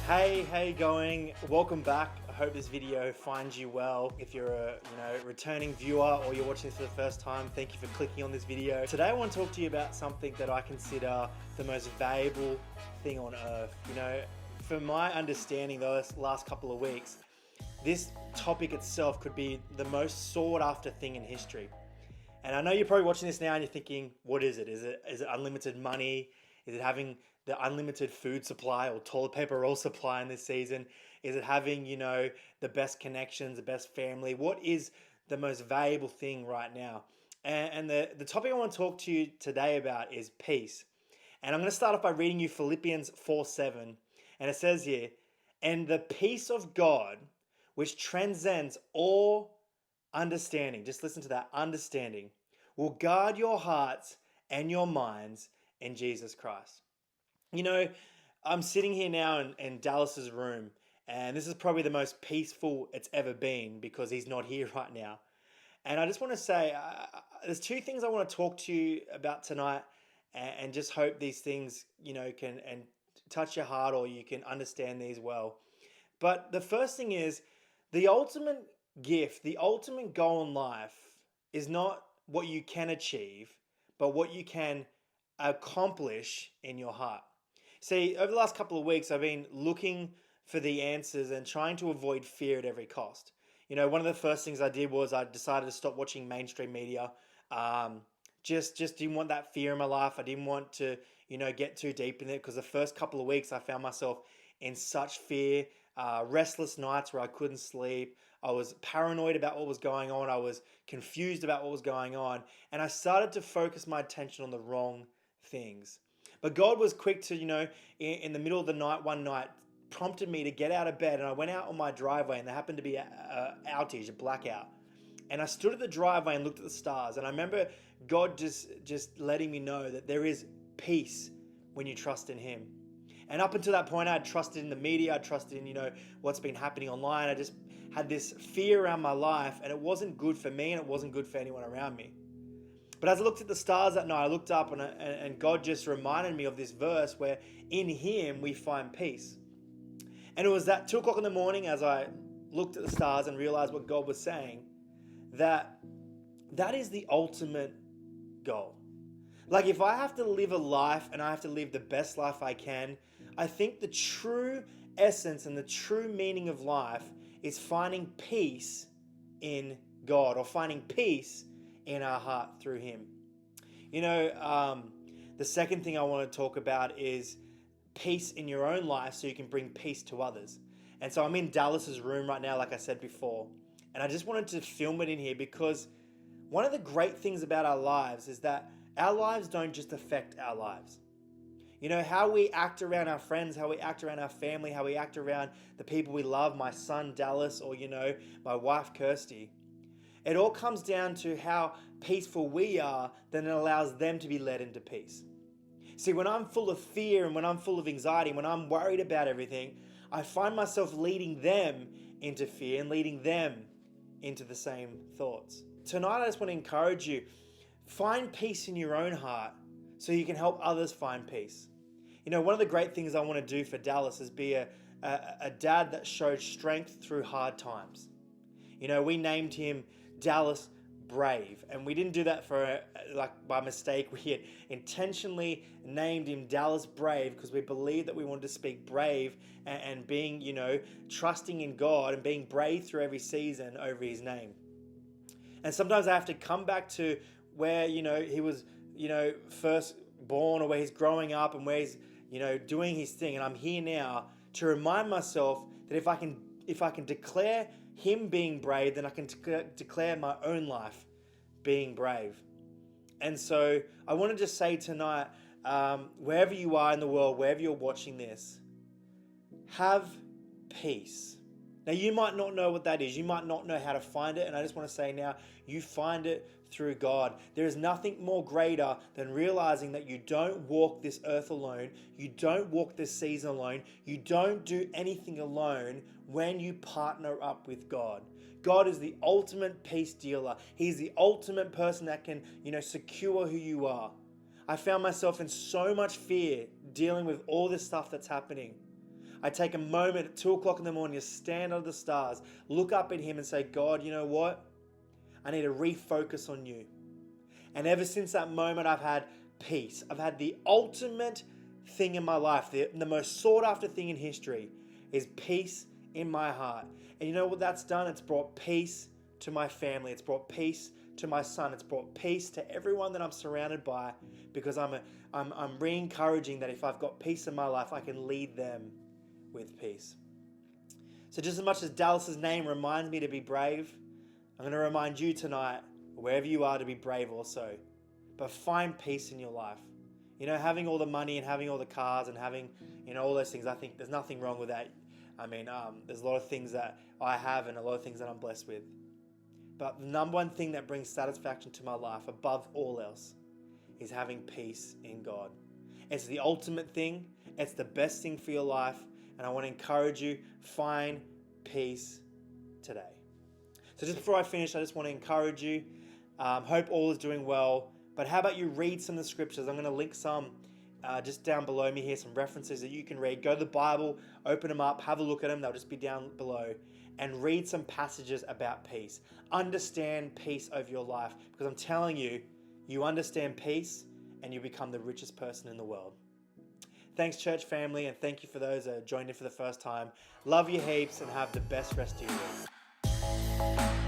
Hey, how you going? Welcome back. I hope this video finds you well. If you're a returning viewer or you're watching this for the first time, thank you for clicking on this video. Today I want to talk to you about something that I consider the most valuable thing on earth. From my understanding the last couple of weeks, this topic itself could be the most sought after thing in history. And I know you're probably watching this now and you're thinking, what is it? Is it unlimited money? Is it having the unlimited food supply or toilet paper roll supply in this season? Is it having, the best connections, the best family? What is the most valuable thing right now? And the topic I want to talk to you today about is peace. And I'm going to start off by reading you Philippians 4:7. And it says here, "And the peace of God, which transcends all understanding," just listen to that, understanding, "will guard your hearts and your minds in Jesus Christ." I'm sitting here now in Dallas's room, and this is probably the most peaceful it's ever been because he's not here right now. And I just want to say, there's two things I want to talk to you about tonight, and just hope these things, can and touch your heart, or you can understand these well. But the first thing is, the ultimate gift, the ultimate goal in life is not what you can achieve, but what you can accomplish in your heart. See, over the last couple of weeks, I've been looking for the answers and trying to avoid fear at every cost. One of the first things I did was I decided to stop watching mainstream media. Just didn't want that fear in my life. I didn't want to, get too deep in it, because the first couple of weeks I found myself in such fear, restless nights where I couldn't sleep. I was paranoid about what was going on. I was confused about what was going on. And I started to focus my attention on the wrong things. But God was quick to, in the middle of the night, one night, prompted me to get out of bed. And I went out on my driveway, and there happened to be a outage, a blackout. And I stood at the driveway and looked at the stars. And I remember God just letting me know that there is peace when you trust in Him. And up until that point, I had trusted in the media. I trusted in, what's been happening online. I just had this fear around my life, and it wasn't good for me, and it wasn't good for anyone around me. But as I looked at the stars that night, I looked up, and God just reminded me of this verse where in Him we find peace. And it was that 2 o'clock in the morning, as I looked at the stars and realized what God was saying, that is the ultimate goal. Like, if I have to live a life and I have to live the best life I can, I think the true essence and the true meaning of life is finding peace in God, or finding peace in our heart through Him. The second thing I want to talk about is peace in your own life so you can bring peace to others. And so I'm in Dallas's room right now, like I said before, and I just wanted to film it in here because one of the great things about our lives is that our lives don't just affect our lives. How we act around our friends, how we act around our family, how we act around the people we love, my son Dallas, or my wife Kirsty. It all comes down to how peaceful we are, then it allows them to be led into peace. See, when I'm full of fear and when I'm full of anxiety, when I'm worried about everything, I find myself leading them into fear and leading them into the same thoughts. Tonight, I just want to encourage you, find peace in your own heart so you can help others find peace. One of the great things I want to do for Dallas is be a dad that showed strength through hard times. We named him Dallas Brave, and we didn't do that by mistake. We had intentionally named him Dallas Brave because we believed that we wanted to speak brave and being, trusting in God and being brave through every season over his name. And sometimes I have to come back to where, he was, first born, or where he's growing up and where he's, doing his thing. And I'm here now to remind myself that if I can declare him being brave, then I can declare my own life being brave. And so I want to just say tonight, wherever you are in the world, wherever you're watching this, have peace. Now, you might not know what that is. You might not know how to find it. And I just want to say now, you find it through God. There is nothing more greater than realizing that you don't walk this earth alone. You don't walk this season alone. You don't do anything alone when you partner up with God. God is the ultimate peace dealer. He's the ultimate person that can, secure who you are. I found myself in so much fear dealing with all this stuff that's happening. I take a moment at 2 o'clock in the morning to stand under the stars, look up at Him and say, God, you know what? I need to refocus on you. And ever since that moment, I've had peace. I've had the ultimate thing in my life, the most sought after thing in history is peace in my heart. And you know what that's done? It's brought peace to my family. It's brought peace to my son. It's brought peace to everyone that I'm surrounded by, because I'm re-encouraging that if I've got peace in my life, I can lead them with peace. So just as much as Dallas's name reminds me to be brave, I'm going to remind you tonight, wherever you are, to be brave also. But find peace in your life. You know, having all the money and having all the cars and having, you know, all those things, I think there's nothing wrong with that. I mean, there's a lot of things that I have and a lot of things that I'm blessed with. But the number one thing that brings satisfaction to my life above all else is having peace in God. It's the ultimate thing. It's the best thing for your life. And I want to encourage you, find peace today. So just before I finish, I just want to encourage you. Hope all is doing well. But how about you read some of the scriptures? I'm going to link some just down below me here, some references that you can read. Go to the Bible, open them up, have a look at them. They'll just be down below. And read some passages about peace. Understand peace over your life. Because I'm telling you, you understand peace and you become the richest person in the world. Thanks, church family, and thank you for those that joined in for the first time. Love you heaps and have the best rest of your week.